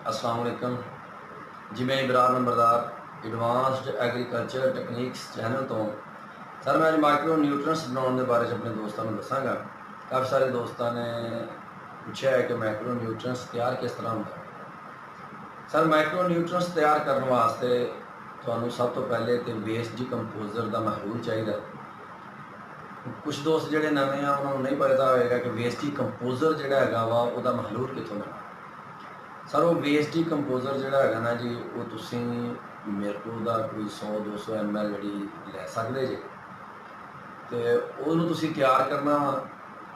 अस्सलाम वालेकुम जी। मैं इब्रार नंबरदार एडवांस्ड एग्रीकल्चर टैक्नीक्स चैनल तो सर मैं माइक्रो न्यूट्रंस बनाने के बारे अपने दोस्तों को दसागा। काफ़ी सारे दोस्तों ने पूछा है कि माइक्रो न्यूट्रंस तैयार किस तरह होता है। सर माइक्रो न्यूट्रंस तैयार करने वास्ते तो सब तो पहले तो वेस्ट डिकम्पोजर का महलूल चाहिए। कुछ दोस्त जोड़े नवे हैं उन्होंने नहीं पता होगा कि वेस्ट डिकम्पोजर जोड़ा है वा वह महलूल कितों मिलना। सर वो वेस्ट डिकम्पोजर जोड़ा है ना जी, वो तुसी मेरे को कोई 100-200 ml जी लै सकते जे। तो उन्होंने तुसी तैयार करना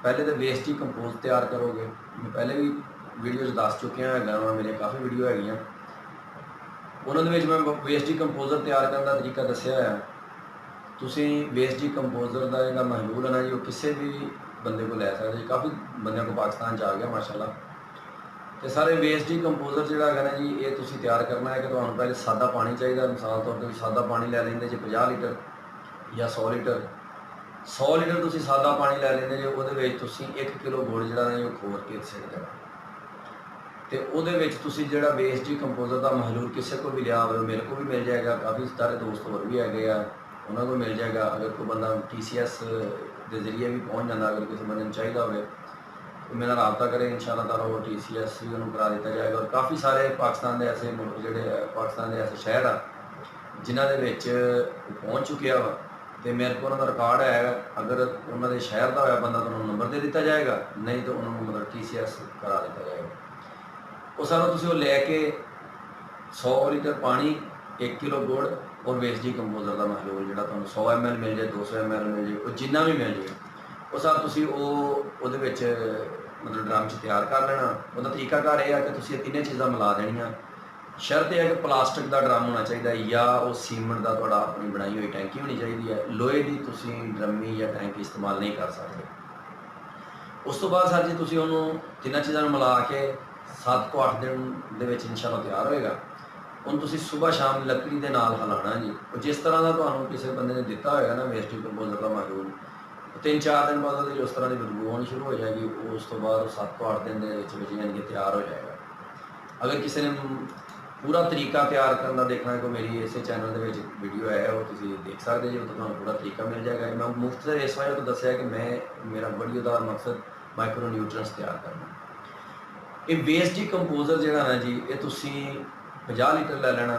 पहले तो वेस्ट डिकम्पोज तैयार करोगे। मैं पहले भी वीडियो दस चुकिया है, मेरे काफ़ी वीडियो है उन्होंने मैं वेस्ट डिकम्पोजर तैयार करने का तरीका दसिया है। तुसी वेस्ट डिकम्पोजर का जो महलूल है ना जी, वो किसी भी बंदे को लै सकते। काफ़ी बंद को पाकिस्तान आ गया माशाल्लाह। तो सारे वेस्ट डिकम्पोजर जोड़ा है ना जी, ये तुसी तैयार करना है कि तो पहले सादा पानी चाहिए। मिसाल तौर पर सादा पानी लै लेंगे जी 50 लीटर या 100 लीटर। 100 लीटर तुसी सादा पानी लै लेंगे जी, वो 1 किलो गुड़ जोड़ा है खोर के सिट देना। तो वो जोड़ा वेस्ट डिकम्पोजर का महलूल किसी को भी लिया हो, मेरे को भी मिल जाएगा, काफ़ी सारे दोस्त होर भी है उन्होंने को मिल जाएगा। अगर कोई बंदा TCS के जरिए भी पहुँच जाता, अगर किसी बंदे चाहिए हो तो मेरा रबता करें, इंशाअल्लाह ताला वो TCS भी उन्होंने करा दिता जाएगा। और काफ़ी सारे पाकिस्तान के ऐसे मुल्क जोड़े पाकिस्तान के ऐसे शहर आ जिन्होंने पहुँच चुके वा, तो मेरे को उन्होंने रिकॉर्ड है। अगर उन्होंने शहर का होया बंदा तो उन्होंने नंबर दे दिता जाएगा, नहीं तो उन्होंने मतलब TCS करा दिता जाएगा। वो सारा तुसी वो लैके 100 लीटर पानी 1 किलो गुड़ और वेस्ट डिकम्पोजर का महलूल जो 100 ml मिल जाए, 200 ml मिल जाए, वो जिन्ना भी मिल जाए वो सारा तुसी मतलब ड्रम तैयार कर लेना। वह तरीकाकार यह है कि तुसी तीनों चीज़ां मिला देनियां। शर्त यह है कि प्लास्टिक का ड्रम होना चाहिए या वो सीमेंट का थोड़ा अपनी बनाई हुई टैंकी होनी चाहिए है। लोहे की तुसी ड्रमी या टैंकी इस्तेमाल नहीं कर सकते। उस तो बाद सर जी तुसी उन्होंने तीनों चीज़ों मिला के 7 ਤੋਂ 8 दिन ਦੇ इंशाअल्लाह तैयार होएगा। ਹੁਣ ਤੁਸੀਂ सुबह शाम लकड़ी के नाल हिलाना जी। जिस तरह का ਤੁਹਾਨੂੰ किसी बंदे ने दिता होएगा ना वेस्ट डिकम्पोजर का महलूल, 3-4 दिन बाद उस तरह की बदबू आनी शुरू हो जाएगी। उस तो बाद 7 ਤੋਂ 8 दिन यानी कि तैयार हो जाएगा। अगर किसी ने पूरा तरीका तैयार करने का देखना है, कोई मेरी इस चैनल के वीडियो है वो तुम देख सकते जो, तो पूरा तरीका मिल जाएगा। मैं मुफ्त से इस वजह तो दसिया कि मैं मेरा वीडियो का मकसद माइक्रो न्यूट्रंस तैयार करना। ये वेस्ट डिकम्पोजर जोड़ा ना जी, ये 50 लीटर लै लेना।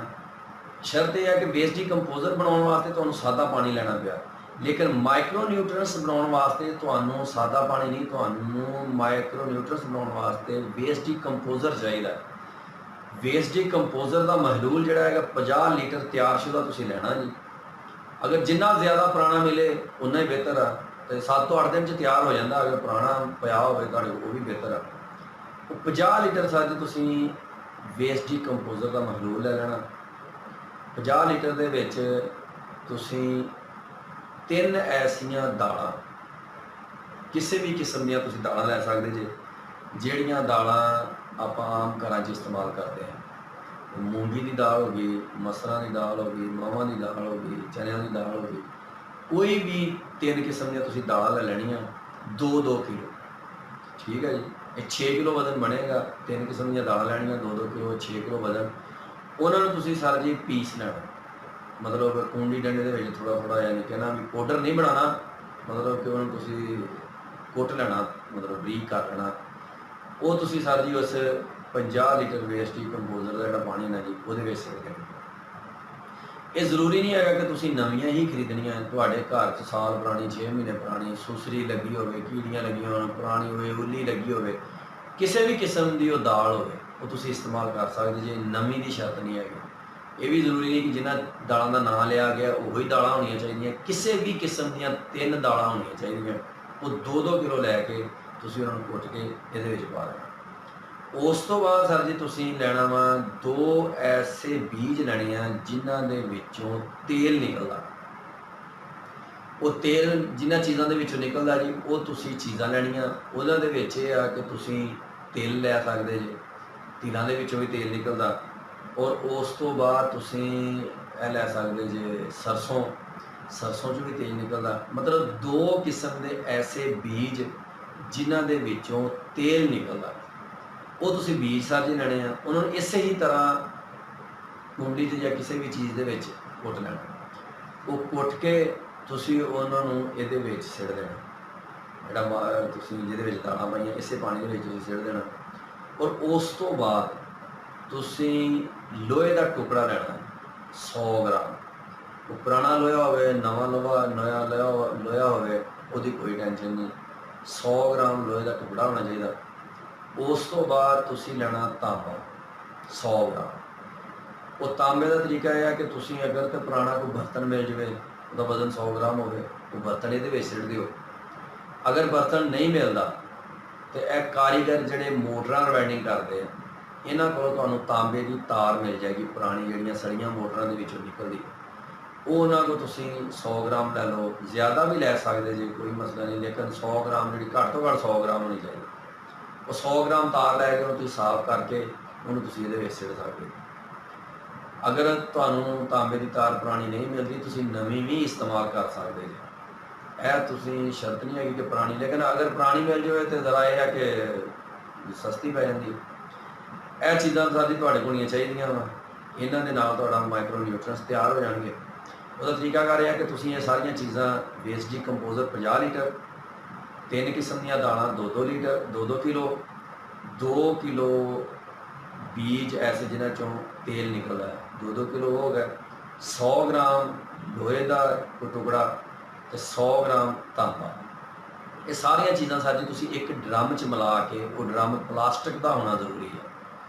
शर्त यह है कि वेस्ट डिकम्पोजर बनाने वास्ते तो सादा पानी लेना पिया, लेकिन माइक्रो न्यूट्रंस बनाने वास्ते तो सादा पानी नहीं, तो माइक्रो न्यूट्रंस बनाने वास्ते वेस्ट डिकम्पोजर चाहिए। वेस्ट डिकम्पोजर का महलूल जोड़ा है 50 लीटर तैयारशुदा तुसीं लेना जी। अगर जिन्ना ज़्यादा पुराना मिले उन्ना ही बेहतर है। तो 7 ਤੋਂ 8 दिन तैयार हो जाता। अगर पुराना पिया हो वो भी बेहतर है। 50 लीटर सर जी तुसीं वेस्ट डिकम्पोजर का महलूल ले लेना। 50 लीटर दे विच तुसीं 3 ऐसियां दालां, किसी भी किस्म दी तुसीं दालां लै सकदे जे, जिहड़ियां दालां आपां आम घरां च इस्तेमाल करते हैं। मूंगी की दाल हो गई, मसरां की दाल हो गई, मावां की दाल हो गई, चनियां की दाल हो गई, कोई भी 3 किस्म दी तुसीं दालां लै लैणियां 2-2 किलो। ठीक है जी, ये 6 किलो वजन बनेगा। 3 किस्म दी दाल लैणियां 2-2 किलो, 6 किलो वजन। उन्होंने तुसीं सर जी पीस लेना, मतलब कूंडी डंडे के थोड़ा यानी कि ना भी पाउडर नहीं बनाना, मतलब कि उन्होंने तुसीं कुट लेना, मतलब बरीक कर लेना। वो तुसीं सर जी उस 50 लीटर वेस्ट डिकम्पोजर का जो पानी ना जी वो सिट देना। ये जरूरी नहीं है कि तुसीं नवियां ही खरीदनियां। तुहाडे घर च साल पुरानी, 6 महीने पुरानी सुसरी लगी हो, कीड़ियां लगी हो, पुरानी हो, उल्ली लगी हो, किसी भी किस्म की वो दाल हो वो तुसीं इस्तेमाल कर सकते जे। नमी की शर्त नहीं है। ये भी जरूरी नहीं कि जिन्होंने दालों का नाम लिया गया वही दालां होनी चाहिए। किसी भी किस्म दी 3 दालां होनी चाहिए। वो 2-2 किलो लैके तुसीं उन्होंने कुट के ये पा लेना। उस तो बाद सर जी तुसीं लैना वा 2 ऐसे बीज लैने आ जिन्हां दे विचों तेल निकलदा। वो तेल जिन्हां चीज़ों के विचों निकलदा जी, वो तुसीं चीज़ां लैणियां। उहदे दे विच इह आ कि तुसीं तेल लै सकदे जे, तिलां दे विचों भी तेल निकलदा। और उस तो बाद तुसीं इह लै सकदे जे सरसों, सरसों चों भी तेल निकलदा। मतलब 2 किस्म के ऐसे बीज जिन्हां दे विचों तेल निकलदा। ਉਹ ਤੁਸੀਂ ਬੀਜ ਸਰ ਜੀ ਲੈਣੇ ਆ, ਉਹਨਾਂ ਨੂੰ ਇਸੇ ਹੀ ਤਰ੍ਹਾਂ ਕੁੰਡੀ 'ਚ ਜਾਂ ਕਿਸੇ ਵੀ ਚੀਜ਼ ਦੇ ਵਿੱਚ ਕੁੱਟ ਲੈਣਾ। ਉਹ ਕੁੱਟ ਕੇ ਤੁਸੀਂ ਉਹਨਾਂ ਨੂੰ ਇਹਦੇ ਵਿੱਚ ਸਿੱਟ ਦੇਣਾ, ਜਿਹੜਾ ਤੁਸੀਂ ਜਿਹਦੇ ਵਿੱਚ ਦਾਣਾ ਪਾਈਆਂ ਇਸੇ ਪਾਣੀ ਦੇ ਵਿੱਚ ਤੁਸੀਂ ਸਿੱਟ ਦੇਣਾ। ਔਰ ਉਸ ਤੋਂ ਬਾਅਦ ਤੁਸੀਂ ਲੋਹੇ ਦਾ ਟੁਕੜਾ ਲੈਣਾ 100 ਗ੍ਰਾਮ। ਉਹ ਪੁਰਾਣਾ ਲੋਹਾ ਹੋਵੇ, ਨਵਾਂ ਲੋਹਾ ਹੋਵੇ, ਉਹਦੀ ਕੋਈ ਟੈਨਸ਼ਨ ਨਹੀਂ। 100 ਗ੍ਰਾਮ ਲੋਹੇ ਦਾ ਟੁਕੜਾ ਹੋਣਾ ਚਾਹੀਦਾ। ਉਸ ਤੋਂ ਬਾਅਦ ਤੁਸੀਂ ਲੈਣਾ ਤਾਂਬਾ 100 ਗ੍ਰਾਮ। ਉਹ ਤਾਂਬੇ ਦਾ ਤਰੀਕਾ ਇਹ ਹੈ ਕਿ ਤੁਸੀਂ ਅਗਰ ਤਾਂ ਪੁਰਾਣਾ ਕੋਈ ਬਰਤਨ ਮਿਲ ਜਾਵੇ, ਉਹਦਾ ਵਜ਼ਨ 100 ਗ੍ਰਾਮ ਹੋਵੇ, ਉਹ ਬਰਤਨ ਇਹਦੇ ਵਿੱਚ ਸਿੱਟ ਦਿਓ। ਅਗਰ ਬਰਤਨ ਨਹੀਂ ਮਿਲਦਾ ਤੇ ਇਹ ਕਾਰੀਗਰ ਜਿਹੜੇ ਮੋਟਰਾਂ ਰਿਵਾਈਡਿੰਗ ਕਰਦੇ ਆ, ਇਹਨਾਂ ਕੋਲੋਂ ਤੁਹਾਨੂੰ ਤਾਂਬੇ ਦੀ ਤਾਰ ਮਿਲ ਜਾਏਗੀ, ਪੁਰਾਣੀ ਜਿਹੜੀਆਂ ਸੜੀਆਂ ਮੋਟਰਾਂ ਦੇ ਵਿੱਚੋਂ ਨਿਕਲਦੀ। ਉਹ ਉਹਨਾਂ ਕੋਲ ਤੁਸੀਂ 100 ਗ੍ਰਾਮ ਲੈ ਲਓ, ਜ਼ਿਆਦਾ ਵੀ ਲੈ ਸਕਦੇ ਜੇ, ਕੋਈ ਮਸਲਾ ਨਹੀਂ, ਲੇਕਿਨ 100 ਗ੍ਰਾਮ ਜਿਹੜੀ ਘੱਟ ਤੋਂ ਘੱਟ 100 ਗ੍ਰਾਮ ਹੋਣੀ ਚਾਹੀਦੀ। ਉਹ 100 ਗ੍ਰਾਮ ਤਾਰ ਲੈ ਕੇ ਉਹਨੂੰ ਤੁਸੀਂ ਸਾਫ਼ ਕਰਕੇ ਉਹਨੂੰ ਤੁਸੀਂ ਇਹਦੇ ਵਿੱਚ ਸਿੱਟ ਸਕਦੇ। ਅਗਰ ਤੁਹਾਨੂੰ ਤਾਂਬੇ ਦੀ ਤਾਰ ਪੁਰਾਣੀ ਨਹੀਂ ਮਿਲਦੀ, ਤੁਸੀਂ ਨਵੀਂ ਵੀ ਇਸਤੇਮਾਲ ਕਰ ਸਕਦੇ ਜੀ। ਇਹ ਤੁਸੀਂ ਸ਼ਰਤ ਨਹੀਂ ਹੈਗੀ ਕਿ ਪੁਰਾਣੀ, ਲੇਕਿਨ ਅਗਰ ਪੁਰਾਣੀ ਮਿਲ ਜਾਵੇ ਤਾਂ ਜ਼ਰਾ ਇਹ ਹੈ ਕਿ ਸਸਤੀ ਪੈ ਜਾਂਦੀ। ਇਹ ਚੀਜ਼ਾਂ ਸਾਡੀ ਤੁਹਾਡੇ ਕੋਲ ਹੋਣੀਆਂ ਚਾਹੀਦੀਆਂ ਵਾ। ਇਹਨਾਂ ਦੇ ਨਾਲ ਤੁਹਾਡਾ ਮਾਈਕਰੋ ਨਿਊਟ੍ਰੀਐਂਟਸ ਤਿਆਰ ਹੋ ਜਾਣਗੇ। ਉਹਦਾ ਤਰੀਕਾਕਾਰ ਇਹ ਹੈ ਕਿ ਤੁਸੀਂ ਇਹ ਸਾਰੀਆਂ ਚੀਜ਼ਾਂ ਵੇਸਟ ਡੀਕੰਪੋਜ਼ਰ 50 ਲੀਟਰ, 3 ਕਿਸਮ ਦੀਆਂ ਦਾਲਾਂ 2-2 ਲੀਟਰ, 2-2 ਕਿਲੋ, 2 ਕਿਲੋ ਬੀਜ ਐਸੇ ਜਿਨ੍ਹਾਂ ਚੋਂ ਤੇਲ ਨਿਕਲਦਾ ਹੈ, 2-2 ਕਿਲੋ ਹੋ ਗਿਆ, 100 ਗ੍ਰਾਮ ਲੋਹੇ ਦਾ ਟੁਕੜਾ ਤੇ 100 ਗ੍ਰਾਮ ਤਾਂਬਾ। ਇਹ ਸਾਰੀਆਂ ਚੀਜ਼ਾਂ ਸਾਡੀ ਤੁਸੀਂ ਇੱਕ ਡਰਮ 'ਚ ਮਿਲਾ ਕੇ, ਉਹ ਡਰਮ ਪਲਾਸਟਿਕ ਦਾ ਹੋਣਾ ਜ਼ਰੂਰੀ ਹੈ,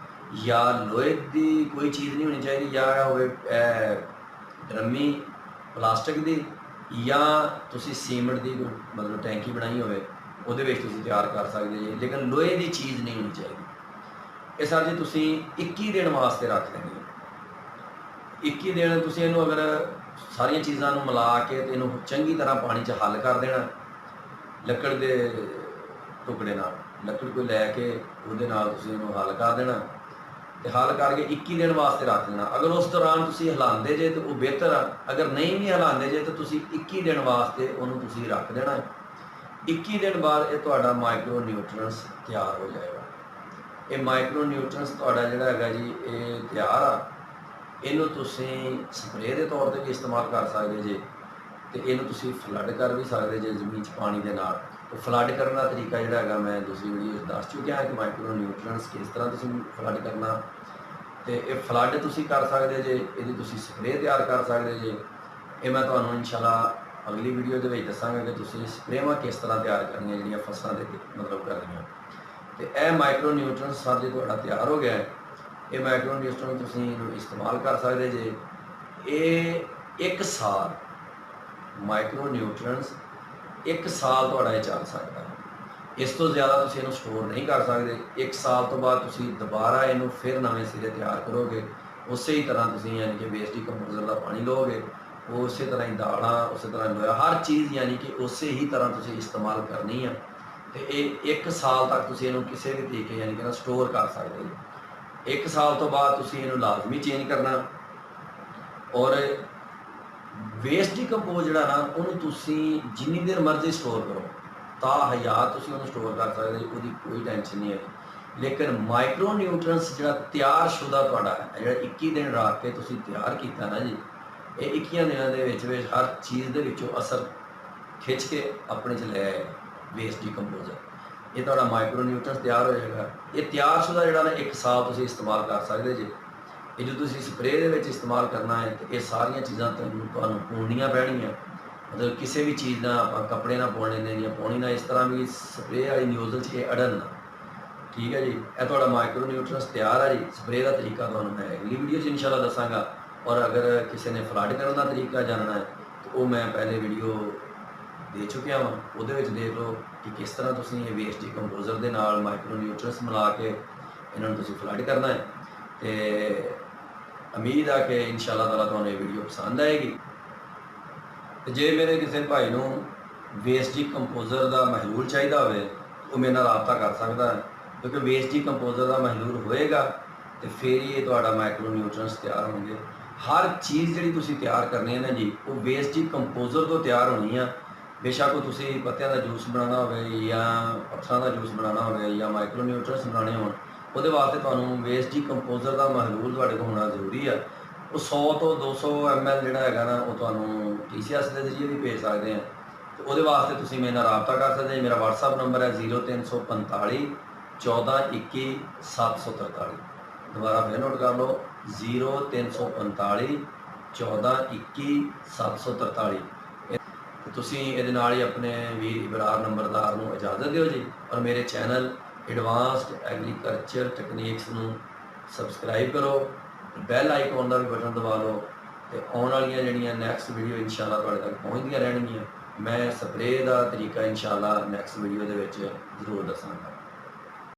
ਜਾਂ ਲੋਹੇ ਦੀ ਕੋਈ ਚੀਜ਼ ਨਹੀਂ ਹੋਣੀ ਚਾਹੀਦੀ, ਜਾਂ ਹੋਵੇ ਡਰਮੀ ਪਲਾਸਟਿਕ ਦੀ, ਜਾਂ ਤੁਸੀਂ ਸੀਮੈਂਟ ਦੀ ਮਤਲਬ ਟੈਂਕੀ ਬਣਾਈ ਹੋਵੇ ਉਹਦੇ ਵਿੱਚ ਤੁਸੀਂ ਤਿਆਰ ਕਰ ਸਕਦੇ ਜੀ, ਲੇਕਿਨ ਲੋਹੇ ਦੀ ਚੀਜ਼ ਨਹੀਂ ਹੋਣੀ ਚਾਹੀਦੀ। ਇਹ ਸਰ ਜੀ ਤੁਸੀਂ 21 ਦਿਨ ਵਾਸਤੇ ਰੱਖ ਦੇਣੀ ਹੈ। 21 ਦਿਨ ਤੁਸੀਂ ਇਹਨੂੰ ਅਗਰ ਸਾਰੀਆਂ ਚੀਜ਼ਾਂ ਨੂੰ ਮਿਲਾ ਕੇ ਤੇ ਇਹਨੂੰ ਚੰਗੀ ਤਰ੍ਹਾਂ ਪਾਣੀ 'ਚ ਹੱਲ ਕਰ ਦੇਣਾ, ਲੱਕੜ ਦੇ ਟੁਕੜੇ ਨਾਲ, ਲੱਕੜ ਕੋਈ ਲੈ ਕੇ ਉਹਦੇ ਨਾਲ ਤੁਸੀਂ ਇਹਨੂੰ ਹੱਲ ਕਰ ਦੇਣਾ ਤੇ ਹੱਲ ਕਰਕੇ 21 ਦਿਨ ਵਾਸਤੇ ਰੱਖ ਦੇਣਾ। ਅਗਰ ਉਸ ਦੌਰਾਨ ਤੁਸੀਂ ਹਿਲਾਉਂਦੇ ਜੇ ਤਾਂ ਉਹ ਬਿਹਤਰ ਆ, ਅਗਰ ਨਹੀਂ ਵੀ ਹਿਲਾਉਂਦੇ ਜੇ ਤਾਂ ਤੁਸੀਂ 21 ਦਿਨ ਵਾਸਤੇ ਉਹਨੂੰ ਤੁਸੀਂ ਰੱਖ ਦੇਣਾ। 21 ਦਿਨ ਬਾਅਦ ਇਹ ਤੁਹਾਡਾ ਮਾਈਕਰੋ ਨਿਊਟ੍ਰੀਐਂਟਸ ਤਿਆਰ ਹੋ ਜਾਏਗਾ। ਇਹ ਮਾਈਕਰੋ ਨਿਊਟ੍ਰੀਐਂਟਸ ਤੁਹਾਡਾ ਜਿਹੜਾ ਹੈਗਾ ਜੀ ਇਹ ਤਿਆਰ ਆ। ਇਹਨੂੰ ਤੁਸੀਂ ਸਪਰੇਅ ਦੇ ਤੌਰ ਤੇ ਵੀ ਇਸਤੇਮਾਲ ਕਰ ਸਕਦੇ ਜੇ, ਤੇ ਇਹਨੂੰ ਤੁਸੀਂ ਫਲੱਡ ਕਰ ਵੀ ਸਕਦੇ ਜੇ ਜ਼ਮੀਨ 'ਚ ਪਾਣੀ ਦੇ ਨਾਲ। ਉਹ ਫਲੱਡ ਕਰਨ ਦਾ ਤਰੀਕਾ ਜਿਹੜਾ ਹੈਗਾ ਮੈਂ ਦੂਸਰੀ ਵੀਡੀਓ 'ਚ ਦੱਸ ਚੁੱਕਿਆ ਹੈ ਕਿ ਮਾਈਕਰੋ ਨਿਊਟ੍ਰੀਐਂਟਸ ਕਿਸ ਤਰ੍ਹਾਂ ਤੁਸੀਂ ਫਲੱਡ ਕਰਨਾ, ਤੇ ਇਹ ਫਲੱਡ ਤੁਸੀਂ ਕਰ ਸਕਦੇ ਜੇ, ਇਹਦੀ ਤੁਸੀਂ ਸਪਰੇਅ ਤਿਆਰ ਕਰ ਸਕਦੇ ਜੇ। ਇਹ ਮੈਂ ਤੁਹਾਨੂੰ ਇਨਸ਼ਾਅੱਲਾ ਅਗਲੀ ਵੀਡੀਓ ਦੇ ਵਿੱਚ ਦੱਸਾਂਗਾ ਕਿ ਤੁਸੀਂ ਸਪਰੇਵਾਂ ਕਿਸ ਤਰ੍ਹਾਂ ਤਿਆਰ ਕਰਨੀਆਂ ਜਿਹੜੀਆਂ ਫਸਲਾਂ ਦੇ ਮਤਲਬ ਕਰਨੀਆਂ। ਤੇ ਇਹ ਮਾਈਕਰੋ ਨਿਊਟ੍ਰੀਐਂਟਸ ਸਰ ਜੇ ਤੁਹਾਡਾ ਤਿਆਰ ਹੋ ਗਿਆ ਹੈ, ਇਹ ਮਾਈਕਰੋ ਨਿਊਟ੍ਰੀਐਂਟਸ ਤੁਸੀਂ ਇਹਨੂੰ ਇਸਤੇਮਾਲ ਕਰ ਸਕਦੇ ਜੇ। ਇਹ 1 ਸਾਲ ਮਾਈਕਰੋ ਨਿਊਟ੍ਰੀਐਂਟਸ 1 ਸਾਲ ਤੁਹਾਡਾ ਇਹ ਚੱਲ ਸਕਦਾ ਹੈ। ਇਸ ਤੋਂ ਜ਼ਿਆਦਾ ਤੁਸੀਂ ਇਹਨੂੰ ਸਟੋਰ ਨਹੀਂ ਕਰ ਸਕਦੇ। 1 ਸਾਲ ਤੋਂ ਬਾਅਦ ਤੁਸੀਂ ਦੁਬਾਰਾ ਇਹਨੂੰ ਫਿਰ ਨਵੇਂ ਸਿਰੇ ਤਿਆਰ ਕਰੋਗੇ, ਉਸੇ ਹੀ ਤਰ੍ਹਾਂ ਤੁਸੀਂ ਯਾਨੀ ਕਿ ਵੇਸਟ ਡੀਕੰਪੋਜ਼ਰ ਦਾ ਪਾਣੀ ਲਓਗੇ, ਉਸੇ ਤਰ੍ਹਾਂ ਹੀ ਦਾਲਾਂ, ਉਸੇ ਤਰ੍ਹਾਂ ਲੋਹਾ, ਹਰ ਚੀਜ਼ ਯਾਨੀ ਕਿ ਉਸੇ ਹੀ ਤਰ੍ਹਾਂ ਤੁਸੀਂ ਇਸਤੇਮਾਲ ਕਰਨੀ ਆ। ਤੇ ਇਹ 1 ਸਾਲ ਤੱਕ ਤੁਸੀਂ ਇਹਨੂੰ ਕਿਸੇ ਵੀ ਤਰੀਕੇ ਯਾਨੀ ਕਿ ਸਟੋਰ ਕਰ ਸਕਦੇ ਹੋ। 1 ਸਾਲ ਤੋਂ ਬਾਅਦ ਤੁਸੀਂ ਇਹਨੂੰ ਲਾਜ਼ਮੀ ਚੇਂਜ ਕਰਨਾ। ਔਰ ਵੇਸਟ ਡੀਕੰਪੋਜ਼ ਜਿਹੜਾ ਨਾ ਉਹਨੂੰ ਤੁਸੀਂ ਜਿੰਨੀ ਦੇਰ ਮਰਜ਼ੀ ਸਟੋਰ ਕਰੋ, ਤਾਂ ਹਜ਼ਾਰ ਤੁਸੀਂ ਉਹਨੂੰ ਸਟੋਰ ਕਰ ਸਕਦੇ, ਉਹਦੀ ਕੋਈ ਟੈਨਸ਼ਨ ਨਹੀਂ ਹੈ। ਲੇਕਿਨ ਮਾਈਕਰੋ ਨਿਊਟ੍ਰੀਐਂਟਸ ਜਿਹੜਾ ਤਿਆਰ ਸ਼ੁਦਾ ਤੁਹਾਡਾ ਹੈ, ਜਿਹੜਾ 21 ਦਿਨ ਰੱਖ ਕੇ ਤੁਸੀਂ ਤਿਆਰ ਕੀਤਾ ਨਾ ਜੀ, ਇਹ 21 ਦਿਨਾਂ ਦੇ ਵਿੱਚ ਹਰ ਚੀਜ਼ ਦੇ ਵਿੱਚੋਂ ਅਸਰ ਖਿੱਚ ਕੇ ਆਪਣੇ 'ਚ ਲੈ ਆਏ ਵੇਸਟ ਡੀਕੰਪੋਜ਼ਰ। ਇਹ ਤੁਹਾਡਾ ਮਾਈਕਰੋ ਨਿਊਟ੍ਰੀਐਂਟਸ ਤਿਆਰ ਹੋ ਜਾਏਗਾ। ਇਹ ਤਿਆਰ ਸ਼ੁਦਾ ਜਿਹੜਾ ਨਾ 1 ਸਾਲ ਤੁਸੀਂ ਇਸਤੇਮਾਲ ਕਰ ਸਕਦੇ ਜੇ। ਇਹ ਜੋ ਤੁਸੀਂ ਸਪਰੇਅ ਦੇ ਵਿੱਚ ਇਸਤੇਮਾਲ ਕਰਨਾ ਹੈ ਤੇ ਇਹ ਸਾਰੀਆਂ ਚੀਜ਼ਾਂ ਤੁਹਾਨੂੰ ਪਾਉਣੀਆਂ ਪੈਣਗੀਆਂ। ਮਤਲਬ ਕਿਸੇ ਵੀ ਚੀਜ਼ ਨਾਲ ਆਪਾਂ ਕੱਪੜੇ ਨਾਲ ਪਾਉਣੇ ਨੇ ਜਾਂ ਪਾਉਣੀ ਨਾਲ, ਇਸ ਤਰ੍ਹਾਂ ਵੀ ਸਪਰੇਅ ਵਾਲੀ ਨਿਊਜ਼ਲ 'ਚ ਇਹ ਅੜਨ ਨਾ। ਠੀਕ ਹੈ ਜੀ, ਇਹ ਤੁਹਾਡਾ ਮਾਈਕਰੋ ਨਿਊਟ੍ਰੀਐਂਟਸ ਤਿਆਰ ਹੈ ਜੀ। ਸਪਰੇਅ ਦਾ ਤਰੀਕਾ ਤੁਹਾਨੂੰ ਮੈਂ ਅਗਲੀ ਵੀਡੀਓ 'ਚ ਇਨਸ਼ਾਅੱਲਾ ਦੱਸਾਂਗਾ। ਔਰ ਅਗਰ ਕਿਸੇ ਨੇ ਫਲੱਡ ਕਰਨ ਦਾ ਤਰੀਕਾ ਜਾਣਨਾ ਹੈ ਤਾਂ ਉਹ ਮੈਂ ਪਹਿਲੇ ਵੀਡੀਓ ਦੇ ਚੁੱਕਿਆ ਵਾਂ, ਉਹਦੇ ਵਿੱਚ ਦੇਖ ਲਓ ਕਿ ਕਿਸ ਤਰ੍ਹਾਂ ਤੁਸੀਂ ਇਹ ਵੇਸਟ ਡੀਕੰਪੋਜ਼ਰ ਦੇ ਨਾਲ ਮਾਈਕਰੋ ਨਿਊਟ੍ਰੀਐਂਟਸ ਮਿਲਾ ਕੇ ਇਹਨਾਂ ਨੂੰ ਤੁਸੀਂ ਫਲੱਡ ਕਰਨਾ ਹੈ। ਤੇ ਉਮੀਦ ਆ ਕਿ ਇਨਸ਼ਾਅੱਲਾ ਤਾਲਾ ਤੁਹਾਨੂੰ ਇਹ ਵੀਡੀਓ ਪਸੰਦ ਆਏਗੀ। ਤੇ ਜੇ ਮੇਰੇ ਕਿਸੇ ਭਾਈ ਨੂੰ ਵੇਸਟ ਡੀਕੰਪੋਜ਼ਰ ਦਾ ਮਹਿਲੂਲ ਚਾਹੀਦਾ ਹੋਵੇ, ਉਹ ਮੇਰੇ ਨਾਲ ਰਾਬਤਾ ਕਰ ਸਕਦਾ ਹੈ, ਕਿਉਂਕਿ ਵੇਸਟ ਡੀਕੰਪੋਜ਼ਰ ਦਾ ਮਹਿਲੂਲ ਹੋਏਗਾ ਤੇ ਫਿਰ ਹੀ ਇਹ ਤੁਹਾਡਾ ਮਾਈਕਰੋ ਨਿਊਟ੍ਰੀਐਂਟਸ ਤਿਆਰ ਹੋਣਗੇ। ਹਰ ਚੀਜ਼ ਜਿਹੜੀ ਤੁਸੀਂ ਤਿਆਰ ਕਰਨੀ ਹੈ ਨਾ ਜੀ, ਉਹ ਵੇਸਟ ਡੀਕੰਪੋਜ਼ਰ ਤੋਂ ਤਿਆਰ ਹੋਣੀ ਆ। ਬੇਸ਼ੱਕ ਉਹ ਤੁਸੀਂ ਪੱਤਿਆਂ ਦਾ ਜੂਸ ਬਣਾਉਣਾ ਹੋਵੇ ਜਾਂ ਪੱਥਰਾਂ ਦਾ ਜੂਸ ਬਣਾਉਣਾ ਹੋਵੇ ਜਾਂ ਮਾਈਕਰੋ ਨਿਊਟ੍ਰੀਐਂਟਸ ਬਣਾਉਣੇ ਹੋਣ, ਉਹਦੇ ਵਾਸਤੇ ਤੁਹਾਨੂੰ ਵੇਸਟ ਡੀਕੰਪੋਜ਼ਰ ਦਾ ਮਹਲੂਲ ਤੁਹਾਡੇ ਕੋਲ ਹੋਣਾ ਜ਼ਰੂਰੀ ਆ। ਉਹ 100 ਤੋਂ 200 ml ਜਿਹੜਾ ਹੈਗਾ ਨਾ ਉਹ ਤੁਹਾਨੂੰ TCS ਦੇ ਜ਼ਰੀਏ ਵੀ ਭੇਜ ਸਕਦੇ ਆ। ਤੇ ਉਹਦੇ ਵਾਸਤੇ ਤੁਸੀਂ ਮੇਰੇ ਨਾਲ ਰਾਬਤਾ ਕਰ ਸਕਦੇ ਜੀ। ਮੇਰਾ WhatsApp ਨੰਬਰ ਹੈ 0345 14 21 743। ਦੁਬਾਰਾ ਫਿਰ ਨੋਟ ਕਰ ਲਓ 0345 14 21 743। ਤੇ ਤੁਸੀਂ ਇਹਦੇ ਨਾਲ ਹੀ ਆਪਣੇ ਵੀਰ ਇਬਰਾਰ ਨੰਬਰਦਾਰ ਨੂੰ ਇਜਾਜ਼ਤ ਦਿਓ ਜੀ। ਔਰ ਮੇਰੇ ਚੈਨਲ ਐਡਵਾਂਸਡ ਐਗਰੀਕਲਚਰ ਟੈਕਨੀਕਸ ਨੂੰ ਸਬਸਕ੍ਰਾਈਬ ਕਰੋ, ਬੈਲ ਆਈਕਨ ਦਾ ਵੀ ਬਟਨ ਦਬਾ ਲਓ ਤੇ ਆਉਣ ਵਾਲੀਆਂ ਜਿਹੜੀਆਂ ਨੈਕਸਟ ਵੀਡੀਓ ਇਨਸ਼ਾਅੱਲਾ ਤੁਹਾਡੇ ਤੱਕ ਪਹੁੰਚਦੀਆਂ ਰਹਿਣਗੀਆਂ। ਮੈਂ ਸਪਰੇਅ ਦਾ ਤਰੀਕਾ ਇਨਸ਼ਾਅੱਲਾ ਨੈਕਸਟ ਵੀਡੀਓ ਦੇ ਵਿੱਚ ਜ਼ਰੂਰ ਦੱਸਾਂਗਾ।